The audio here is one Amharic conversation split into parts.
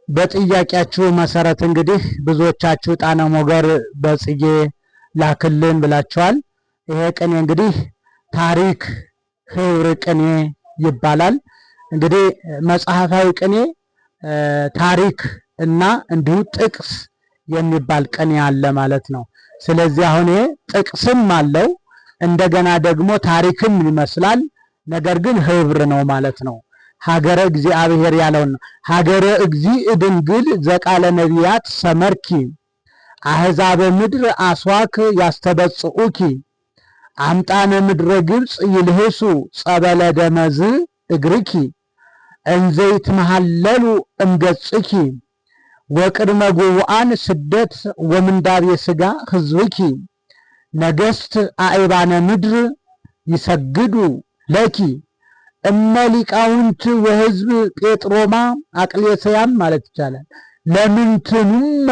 በጥያቄያችሁ መሰረት እንግዲህ ብዙዎቻችሁ ጣና ሞገር በጽጌ ላክልን ብላችኋል። ይሄ ቅኔ እንግዲህ ታሪክ ህብር ቅኔ ይባላል። እንግዲህ መጽሐፋዊ ቅኔ ታሪክ እና እንዲሁ ጥቅስ የሚባል ቅኔ አለ ማለት ነው። ስለዚህ አሁን ይሄ ጥቅስም አለው እንደገና ደግሞ ታሪክም ይመስላል፣ ነገር ግን ህብር ነው ማለት ነው። ሀገረ እግዚአብሔር ያለውና ሀገረ እግዚእ ድንግል ዘቃለ ነቢያት ሰመርኪ አሕዛበ ምድር አስዋክ ያስተበጽኡኪ አምጣነ ምድረ ግብፅ ይልህሱ ጸበለ ደመዝ እግርኪ እንዘይት መሐለሉ እምገጽኪ ወቅድመ ጉቡአን ስደት ወምንዳቤ ሥጋ ህዝብኪ ነገሥት አእባነ ምድር ይሰግዱ ለኪ እመ ሊቃውንት ወህዝብ ጴጥሮማ አቅሌስያም ማለት ይቻላል። ለምንትኑመ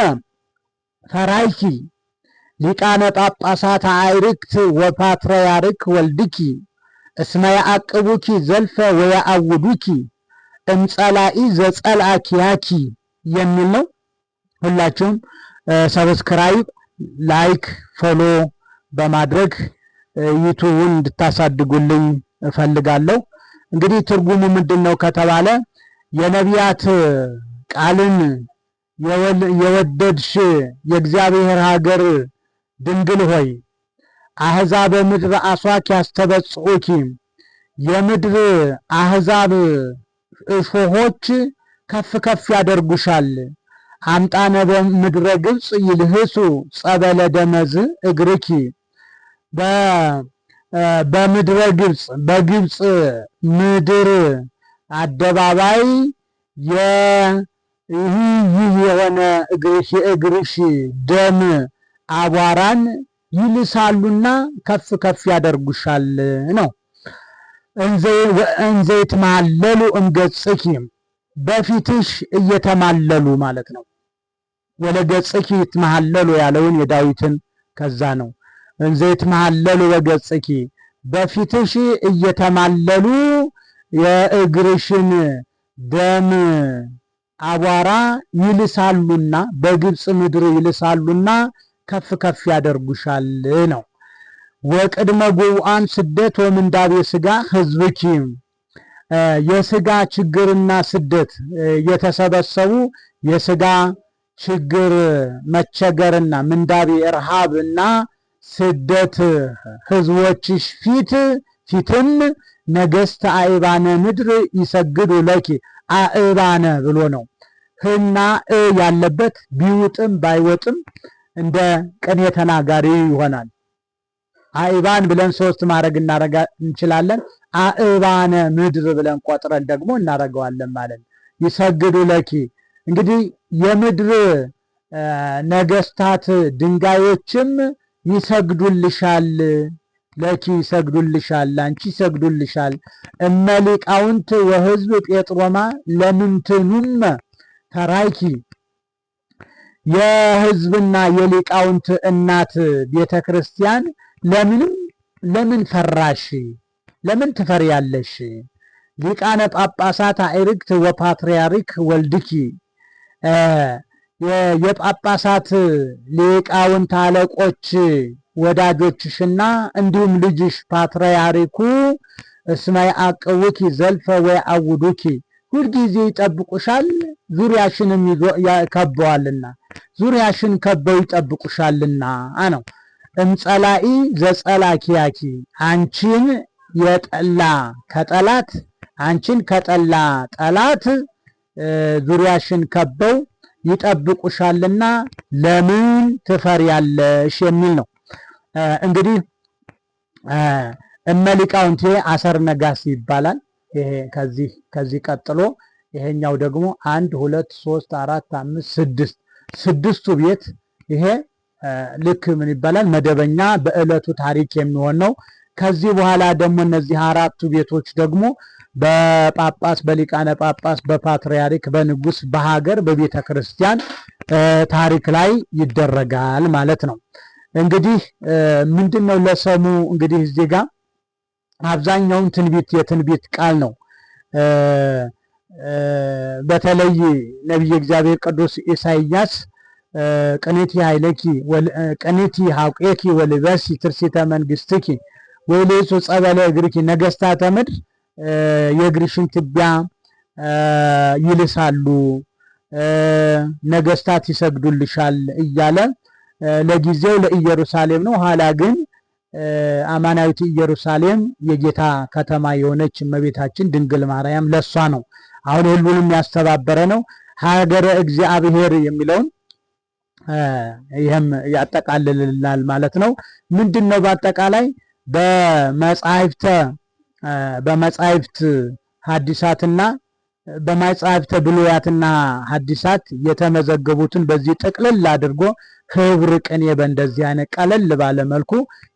ፈራይኪ ሊቃነ ጳጳሳት አዕርክት ወፓትርያርክ ወልድኪ እስመ ያዕቅቡኪ ዘልፈ ወያአውዱኪ እምጸላኢ ዘጸልአኪያኪ የሚል ነው። ሁላችሁም ሰብስክራይብ፣ ላይክ፣ ፎሎ በማድረግ ዩቲዩብን እንድታሳድጉልኝ እፈልጋለሁ። እንግዲህ ትርጉሙ ምንድነው ከተባለ የነቢያት ቃልን የወደድሽ የእግዚአብሔር ሀገር ድንግል ሆይ አሕዛብ ምድር አስዋክ ያስተበጽኡኪ የምድር አሕዛብ እሾሆች ከፍ ከፍ ያደርጉሻል። አምጣነ በምድረ ግብፅ ይልህሱ ጸበለ ደመዝ እግርኪ በምድረ ግብፅ በግብፅ ምድር አደባባይ ይህ የሆነ እግርሽ ደም አቧራን ይልሳሉና ከፍ ከፍ ያደርጉሻል ነው። እንዘይት ማለሉ እምገጽኪ በፊትሽ እየተማለሉ ማለት ነው። ወለ ገጽኪ ይትማለሉ ያለውን የዳዊትን ከዛ ነው። እንዘይት ማለሉ በገጽኪ በፊትሽ እየተማለሉ የእግርሽን ደም አቧራ ይልሳሉና በግብፅ ምድር ይልሳሉና ከፍ ከፍ ያደርጉሻል ነው። ወቅድመ ጉቡአን ስደት ወምንዳቤ ሥጋ ህዝብኪ የሥጋ ችግርና ስደት የተሰበሰቡ የሥጋ ችግር መቸገርና ምንዳቤ ረሃብና ስደት ህዝቦችሽ ፊትም ነገሥት አእባነ ምድር ይሰግዱ ለኪ አእባነ ብሎ ነው። ህና ያለበት ቢውጥም ባይወጥም እንደ ቅኔ ተናጋሪ ይሆናል። አእባን ብለን ሶስት ማድረግ እንችላለን። አእባነ ምድር ብለን ቆጥረን ደግሞ እናደርገዋለን ማለት ነው። ይሰግዱ ለኪ እንግዲህ የምድር ነገሥታት ድንጋዮችም ይሰግዱልሻል፣ ለኪ ይሰግዱልሻል፣ አንቺ ይሰግዱልሻል። እመ ሊቃውንት ወህዝብ ጴጥሮማ ለምንትኑመ ፈራይኪ የህዝብና የሊቃውንት እናት ቤተ ክርስቲያን ለምን ፈራሽ? ለምን ትፈሪያለሽ? ሊቃነ ጳጳሳት አዕርክት ወፓትርያርክ ወልድኪ የጳጳሳት ሊቃውንት አለቆች ወዳጆችሽና እንዲሁም ልጅሽ ፓትርያርኩ እስመ ያዕቅቡኪ ዘልፈ ወያአውዱኪ ሁልጊዜ ይጠብቁሻል፣ ዙሪያሽንም ከበዋልና ዙሪያሽን ከበው ይጠብቁሻልና ነው። እምጸላኢ ዘጸላኪያኪ አንቺን የጠላ ከጠላት አንቺን ከጠላ ጠላት ዙሪያሽን ከበው ይጠብቁሻልና ለምን ትፈሪያለሽ የሚል ነው። እንግዲህ እመ ሊቃውንት አሰር ነጋሲ ይባላል። ይሄ ከዚህ ቀጥሎ ይሄኛው ደግሞ 1 2 3 4 5 6 ስድስቱ ቤት ይሄ ልክ ምን ይባላል መደበኛ በዕለቱ ታሪክ የሚሆን ነው። ከዚህ በኋላ ደግሞ እነዚህ አራቱ ቤቶች ደግሞ በጳጳስ በሊቃነ ጳጳስ በፓትርያርክ በንጉስ በሀገር በቤተ ክርስቲያን ታሪክ ላይ ይደረጋል ማለት ነው። እንግዲህ ምንድነው ለሰሙ እንግዲህ እዚህ ጋር አብዛኛውን የትንቢት ቃል ነው። በተለይ ነቢየ እግዚአብሔር ቅዱስ ኢሳይያስ ቅኔቲ ኃይለኪ ቅኔቲ ሐቄኪ ወልበሲ ትርሲተ መንግስትኪ ወይሌሱ ጸበለ እግርኪ ነገስታተ ምድር የእግርሽን ትቢያ ይልሳሉ፣ ነገስታት ይሰግዱልሻል እያለ ለጊዜው ለኢየሩሳሌም ነው። ኋላ ግን አማናዊት ኢየሩሳሌም የጌታ ከተማ የሆነች እመቤታችን ድንግል ማርያም ለሷ ነው። አሁን ሁሉንም ያስተባበረ ነው። ሀገረ እግዚአብሔር የሚለውን ይህም ያጠቃልልናል ማለት ነው። ምንድነው? በአጠቃላይ በመጻሕፍት ሐዲሳትና በመጻሕፍተ ብሉያትና ሐዲሳት የተመዘገቡትን በዚህ ጥቅልል አድርጎ ህብር ቅኔ በእንደዚህ አይነት ቀለል ባለ መልኩ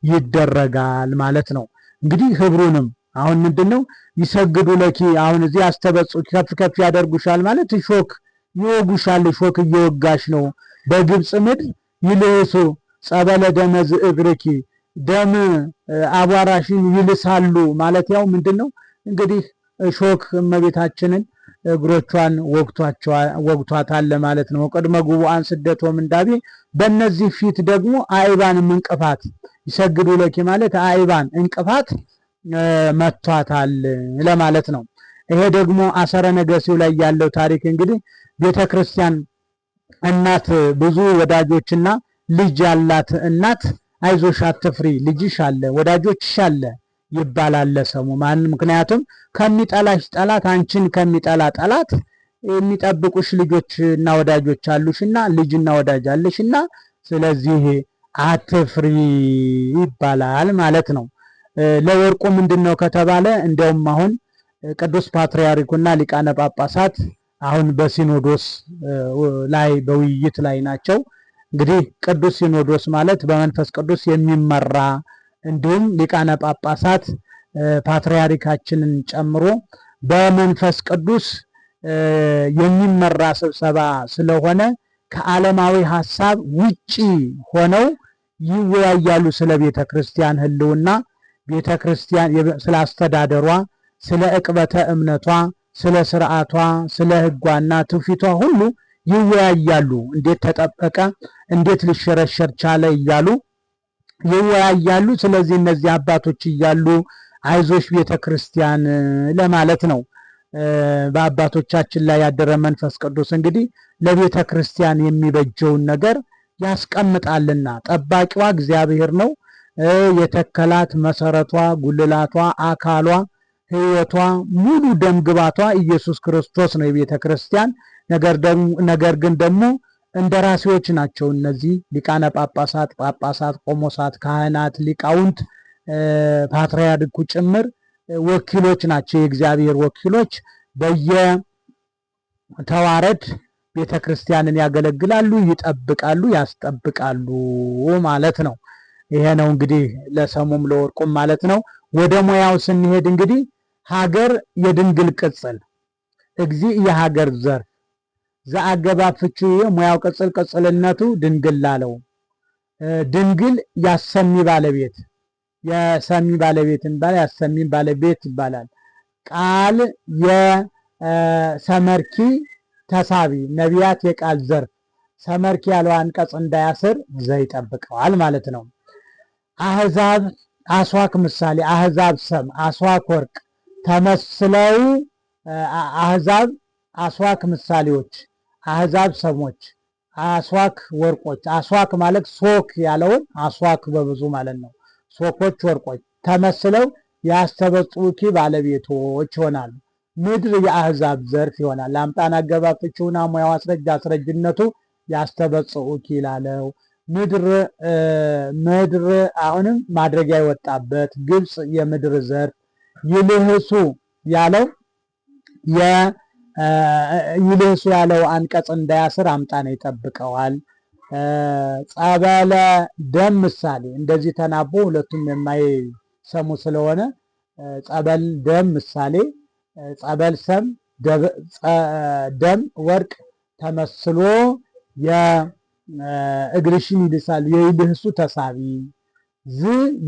ይደረጋል ማለት ነው። እንግዲህ ህብሩንም አሁን ምንድነው? ይሰግዱ ለኪ አሁን እዚህ አስተበጹ ከፍ ከፍ ያደርጉሻል ማለት ሾክ ይወጉሻል፣ ሾክ እየወጋሽ ነው። በግብፅ ምድር ይልሱ ጸበለ ደመ ዝእግርኪ ደም አቧራሽን ይልሳሉ ማለት ያው ምንድነው? እንግዲህ ሾክ እመቤታችንን እግሮቿን ወግቷታል ማለት ነው። ቅድመ ጉቡአን ስደቶ ምንዳቤ በእነዚህ ፊት ደግሞ አይባን እንቅፋት ይሰግዱ ለኪ ማለት አይባን እንቅፋት መቷታል ለማለት ነው። ይሄ ደግሞ አሰረ ነገሥዩ ላይ ያለው ታሪክ እንግዲህ ቤተክርስቲያን እናት ብዙ ወዳጆችና ልጅ ያላት እናት አይዞሽ አትፍሪ ልጅሽ አለ ወዳጆችሽ አለ ይባላል ለሰሙ ማን ምክንያቱም ከሚጠላሽ ጠላት አንቺን ከሚጠላ ጠላት የሚጠብቁሽ ልጆች እና ወዳጆች አሉሽና ልጅና ወዳጅ አለሽና ስለዚህ አትፍሪ ይባላል ማለት ነው። ለወርቁ ምንድነው ከተባለ እንደውም አሁን ቅዱስ ፓትርያርኩና ሊቃነ ጳጳሳት አሁን በሲኖዶስ ላይ በውይይት ላይ ናቸው። እንግዲህ ቅዱስ ሲኖዶስ ማለት በመንፈስ ቅዱስ የሚመራ እንዲሁም ሊቃነ ጳጳሳት ፓትርያርካችንን ጨምሮ በመንፈስ ቅዱስ የሚመራ ስብሰባ ስለሆነ ከዓለማዊ ሐሳብ ውጪ ሆነው ይወያያሉ ስለ ቤተ ክርስቲያን ህልውና፣ ቤተ ክርስቲያን ስለ አስተዳደሯ፣ ስለ ዕቅበተ እምነቷ፣ ስለ ስርዓቷ፣ ስለ ህጓና ትውፊቷ ሁሉ ይወያያሉ። እንዴት ተጠበቀ፣ እንዴት ሊሸረሸር ቻለ እያሉ ይወያያሉ። ስለዚህ እነዚህ አባቶች እያሉ አይዞሽ ቤተ ክርስቲያን ለማለት ነው። በአባቶቻችን ላይ ያደረ መንፈስ ቅዱስ እንግዲህ ለቤተ ክርስቲያን የሚበጀውን ነገር ያስቀምጣልና ጠባቂዋ እግዚአብሔር ነው። የተከላት መሰረቷ፣ ጉልላቷ፣ አካሏ፣ ህይወቷ፣ ሙሉ ደምግባቷ ኢየሱስ ክርስቶስ ነው የቤተ ክርስቲያን። ነገር ግን ደግሞ እንደራሴዎች ናቸው እነዚህ ሊቃነ ጳጳሳት፣ ጳጳሳት፣ ቆሞሳት፣ ካህናት፣ ሊቃውንት፣ ፓትርያርኩ ጭምር ወኪሎች ናቸው፣ የእግዚአብሔር ወኪሎች። በየተዋረድ ቤተ ክርስቲያንን ያገለግላሉ፣ ይጠብቃሉ፣ ያስጠብቃሉ ማለት ነው። ይሄ ነው እንግዲህ ለሰሙም ለወርቁም ማለት ነው። ወደ ሙያው ስንሄድ እንግዲህ ሀገር የድንግል ቅጽል እግዚእ የሀገር ዘር ዘአገባብ ፍቺ ሙያው ቅጽል ቅጽልነቱ ድንግል ላለው ድንግል ያሰሚ ባለቤት የሰሚ ባለቤት ይባላል፣ ያሰሚ ባለቤት ይባላል። ቃል የሰመርኪ ተሳቢ ነቢያት የቃል ዘርፍ ሰመርኪ ያለው አንቀጽ እንዳያስር ዘይጠብቀዋል ማለት ነው። አህዛብ አስዋክ ምሳሌ አህዛብ ሰም አስዋክ ወርቅ ተመስለው አህዛብ አስዋክ ምሳሌዎች አህዛብ ሰሞች አስዋክ ወርቆች አስዋክ ማለት ሶክ ያለውን አስዋክ በብዙ ማለት ነው። ሶኮች ወርቆች ተመስለው ያስተበጽኡኪ ባለቤቶች ይሆናሉ። ምድር የአህዛብ ዘርፍ ይሆናል። ላምጣን አገባብ ፍቺውና ሙያው አስረጅነቱ ያስተበጽኡኪ ላለው ምድር አሁንም ማድረጊያ የወጣበት ግብፅ የምድር ዘርፍ ይልህሱ ያለው ይልህሱ ያለው አንቀጽ እንዳያስር አምጣን ይጠብቀዋል። ጸበለ ደም ምሳሌ እንደዚህ ተናቦ ሁለቱም የማይሰሙ ስለሆነ ጸበል ደም ምሳሌ ጸበል ሰም ደም ወርቅ ተመስሎ የእግርሽን ይልሳል የይልህሱ ተሳቢ ዝ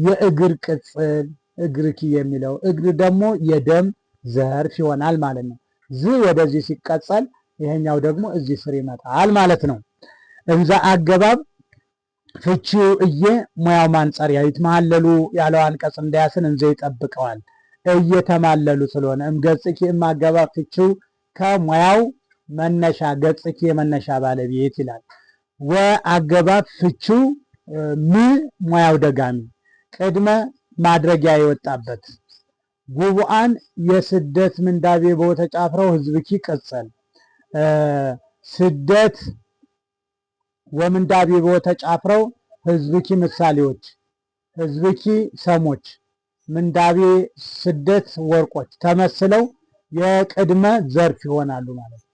የእግር ቅጽል እግርኪ የሚለው እግር ደግሞ የደም ዘርፍ ይሆናል ማለት ነው። ዝ ወደዚህ ሲቀጸል ይሄኛው ደግሞ እዚህ ስር ይመጣል ማለት ነው። እንዛ አገባብ ፍቺው ሙያው ማንጸሪያ ይትማለሉ ያለው አንቀጽ እንዳያስን እንዘ ይጠብቀዋል እየተማለሉ ስለሆነ ገጽኪ አገባብ ፍቺው ከሙያው መነሻ ገጽኪ የመነሻ ባለቤት ይላል። ወአገባብ ፍቺው ሙያው ደጋሚ ቅድመ ማድረጊያ የወጣበት ጉቡአን የስደት ምንዳቤ በተጫፍረው ህዝብኪ ቅጽል ስደት ወምንዳቤ በተጫፍረው ህዝብኪ ምሳሌዎች ህዝብኪ ሰሞች ምንዳቤ ስደት ወርቆች ተመስለው የቅድመ ዘርፍ ይሆናሉ ማለት ነው።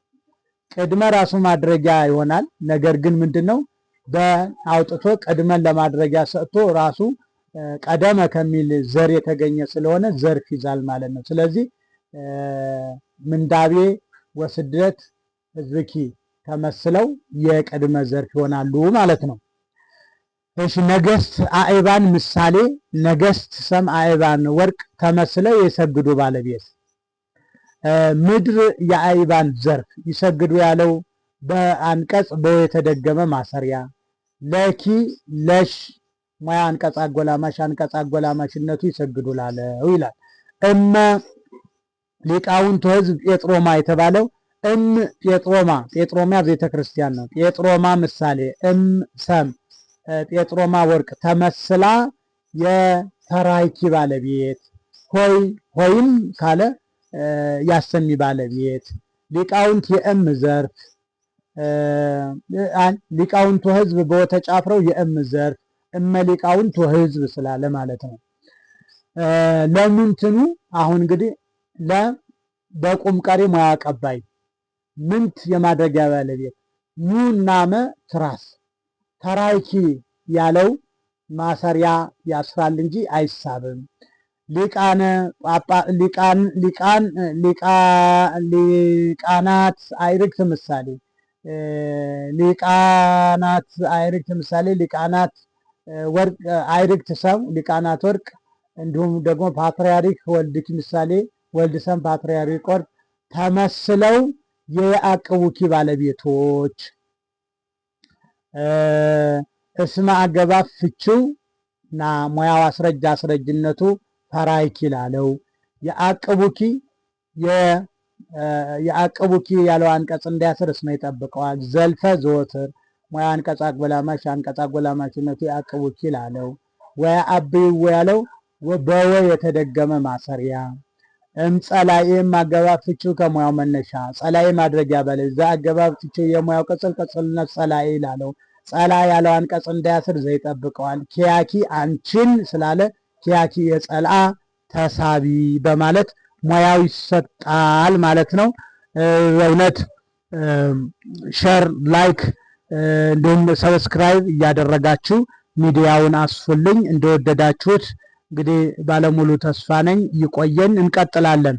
ቅድመ ራሱ ማድረጊያ ይሆናል። ነገር ግን ምንድነው በአውጥቶ ቅድመን ለማድረጊያ ሰጥቶ ራሱ ቀደመ ከሚል ዘር የተገኘ ስለሆነ ዘርፍ ይዛል ማለት ነው። ስለዚህ ምንዳቤ ወስደት ህዝብኪ ተመስለው የቅድመ ዘርፍ ይሆናሉ ማለት ነው። እሺ ነገስት አእባን ምሳሌ ነገስት ሰም አእባን ወርቅ ተመስለው የሰግዱ ባለቤት ምድር የአእባን ዘርፍ ይሰግዱ ያለው በአንቀጽ የተደገመ ማሰሪያ ለኪ ለሽ ሙያ አንቀጽ አጎላማሽነቱ ይሰግዱ ላለው ይላል። ሊቃውንቱ ህዝብ ጴጥሮማ የተባለው ጴጥሮማ ቤተክርስቲያን ነው። ጴጥሮማ ምሳሌ ሰም ጴጥሮማ ወርቅ ተመስላ የተራይኪ ባለቤት ሆይም ካለ ያሰሚ ባለቤት ሊቃውንት ዘርፍ ሊቃውንቱ ህዝብ በተጫፍረው ዘርፍ ሊቃውንቱ ህዝብ ስላለ ማለት ነው። ለምንትኑ አሁን እንግዲህ በቁም ቀሪ ሙያ አቀባይ ምንት የማድረጊያ ባለቤት ኑናመ ትራስ ተራይኪ ያለው ማሰሪያ ያስራል እንጂ አይሳብም። ሊቃናት አይርክት ምሳሌ ሊቃናት ወርቅ አይርክት ሰው ሊቃናት ወርቅ እንዲሁም ደግሞ ፓትርያርክ ወልድኪ ምሳሌ ወልድ ሰም ፓትርያርክ ወርቅ ተመስለው የአቅቡኪ ባለቤቶች እስመ አገባብ ፍቺው እና ሙያው አስረጅነቱ ተራይኪ ላለው የአቅቡኪ ያለው አንቀጽ እንዳያስር እስመ ይጠብቀዋል። ዘልፈ ዘወትር ሙያ አንቀጽ አጎላማሽነቱ የአቅቡኪ ላለው ወአብይው ያለው በወ የተደገመ ማሰሪያ ጸላኤም አገባብ ፍቺው ከሙያው መነሻ ጸላኤ ማድረጊያ ባለቤት ዘአገባብ ፍቺው የሙያው ቅጽልነት ጸላኤ ላለው ጸላ ያለው አንቀጽ እንዳያስር ዘይጠብቀዋል። ኪያኪ አንቺን ስላለ ኪያኪ የጸላ ተሳቢ በማለት ሙያው ይሰጣል ማለት ነው። በእውነት ሼር፣ ላይክ እንዲሁም ሰብስክራይብ እያደረጋችሁ ሚዲያውን አስፉልኝ። እንደወደዳችሁት እንግዲህ ባለሙሉ ተስፋ ነኝ። ይቆየን፣ እንቀጥላለን።